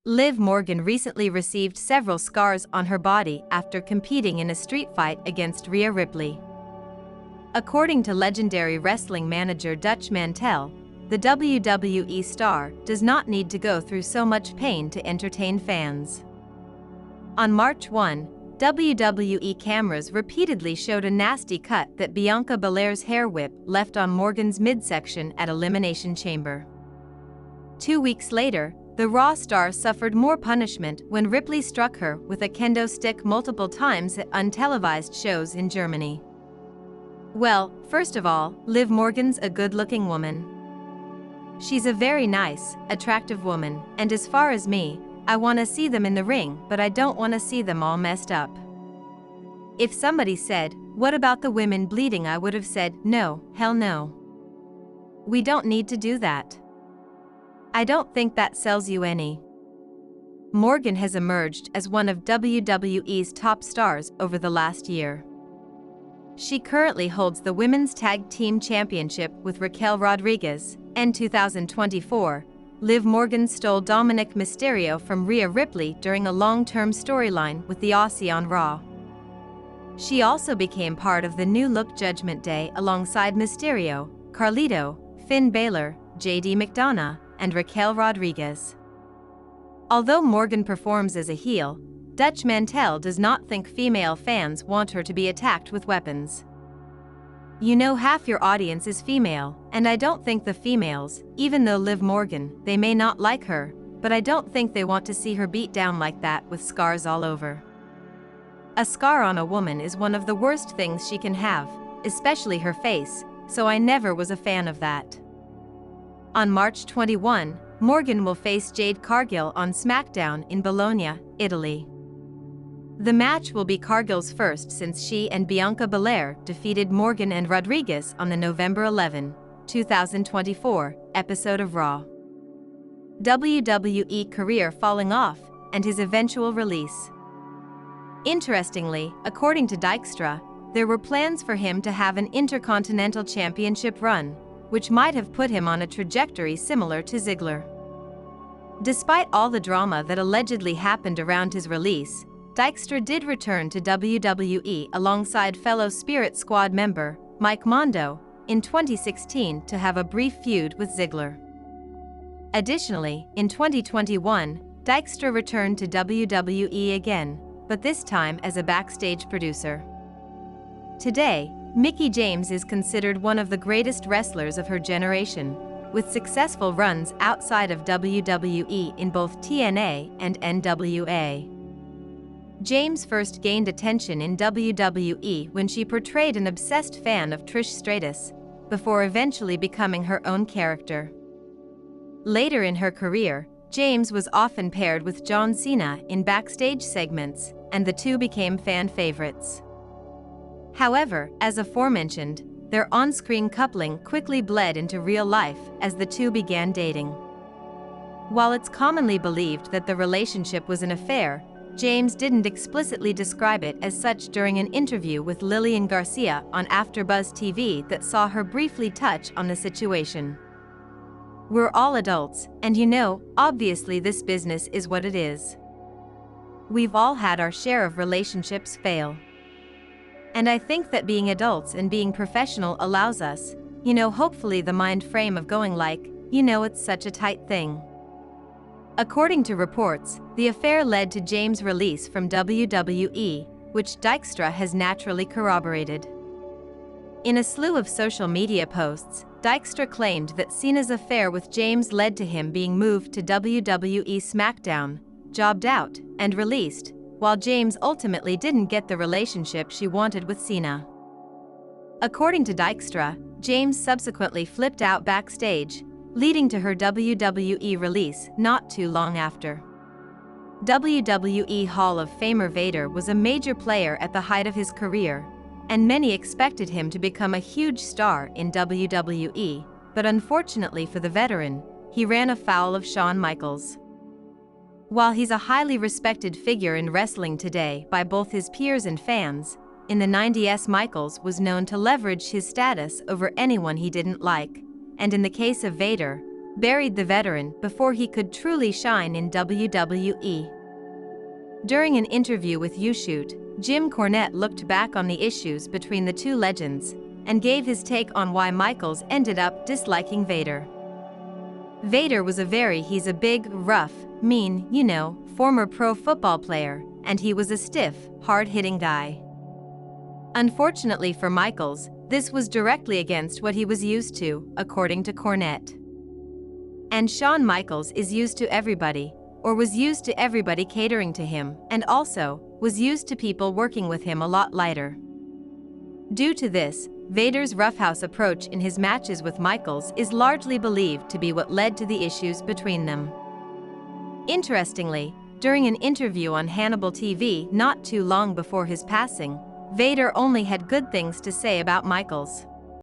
Liv Morgan recently received several scars on her body after competing in a street fight against Rhea Ripley. According to legendary wrestling manager Dutch Mantell, the WWE star does not need to go through so much pain to entertain fans. On March 1, WWE cameras repeatedly showed a nasty cut that Bianca Belair's hair whip left on Morgan's midsection at Elimination Chamber. 2 weeks later, the Raw star suffered more punishment when Ripley struck her with a kendo stick multiple times at untelevised shows in Germany. Well, first of all, Liv Morgan's a good-looking woman. She's a very nice, attractive woman, and as far as me, I want to see them in the ring, but I don't want to see them all messed up. If somebody said, "What about the women bleeding?" I would have said, "No, hell no. We don't need to do that." I don't think that sells you any. Morgan has emerged as one of WWE's top stars over the last year. She currently holds the Women's Tag Team Championship with Raquel Rodriguez. In 2024, Liv Morgan stole Dominic Mysterio from Rhea Ripley during a long-term storyline with the Aussie on Raw. She also became part of the New Look Judgment Day alongside Mysterio, Carlito, Finn Balor, JD McDonough, and Raquel Rodriguez. Although Morgan performs as a heel, Dutch Mantell does not think female fans want her to be attacked with weapons. You know, half your audience is female, and I don't think the females, even though Liv Morgan, they may not like her, but I don't think they want to see her beat down like that with scars all over. A scar on a woman is one of the worst things she can have, especially her face, so I never was a fan of that. On March 21, Morgan will face Jade Cargill on SmackDown in Bologna, Italy. The match will be Cargill's first since she and Bianca Belair defeated Morgan and Rodriguez on the November 11, 2024 episode of Raw. WWE career falling off and his eventual release. Interestingly, according to Dykstra, there were plans for him to have an Intercontinental Championship run, which might have put him on a trajectory similar to Ziggler. Despite all the drama that allegedly happened around his release, Dykstra did return to WWE alongside fellow Spirit Squad member Mike Mondo in 2016 to have a brief feud with Ziggler. Additionally, in 2021, Dykstra returned to WWE again, but this time as a backstage producer. Today, Mickie James is considered one of the greatest wrestlers of her generation, with successful runs outside of WWE in both TNA and NWA. James first gained attention in WWE when she portrayed an obsessed fan of Trish Stratus, before eventually becoming her own character. Later in her career, James was often paired with John Cena in backstage segments, and the two became fan favorites. However, as aforementioned, their on-screen coupling quickly bled into real life as the two began dating. While it's commonly believed that the relationship was an affair, James didn't explicitly describe it as such during an interview with Lillian Garcia on AfterBuzz TV that saw her briefly touch on the situation. "We're all adults, and you know, obviously this business is what it is. We've all had our share of relationships fail. And I think that being adults and being professional allows us, hopefully the mind frame of going like, it's such a tight thing." According to reports, the affair led to James' release from WWE, which Dykstra has naturally corroborated. In a slew of social media posts, Dykstra claimed that Cena's affair with James led to him being moved to WWE SmackDown, jobbed out, and released, while James ultimately didn't get the relationship she wanted with Cena. According to Dykstra, James subsequently flipped out backstage, leading to her WWE release not too long after. WWE Hall of Famer Vader was a major player at the height of his career, and many expected him to become a huge star in WWE, but unfortunately for the veteran, he ran afoul of Shawn Michaels. While he's a highly respected figure in wrestling today by both his peers and fans, in the 90s Michaels was known to leverage his status over anyone he didn't like, and in the case of Vader, buried the veteran before he could truly shine in WWE. During an interview with YouShoot, Jim Cornette looked back on the issues between the two legends and gave his take on why Michaels ended up disliking Vader. Vader was he's a big, rough, mean, former pro football player, and he was a stiff, hard-hitting guy. Unfortunately for Michaels, this was directly against what he was used to, according to Cornette. And Shawn Michaels is used to everybody, or was used to everybody catering to him, and also was used to people working with him a lot lighter. Due to this, Vader's roughhouse approach in his matches with Michaels is largely believed to be what led to the issues between them. Interestingly, during an interview on Hannibal TV not too long before his passing, Vader only had good things to say about Michaels.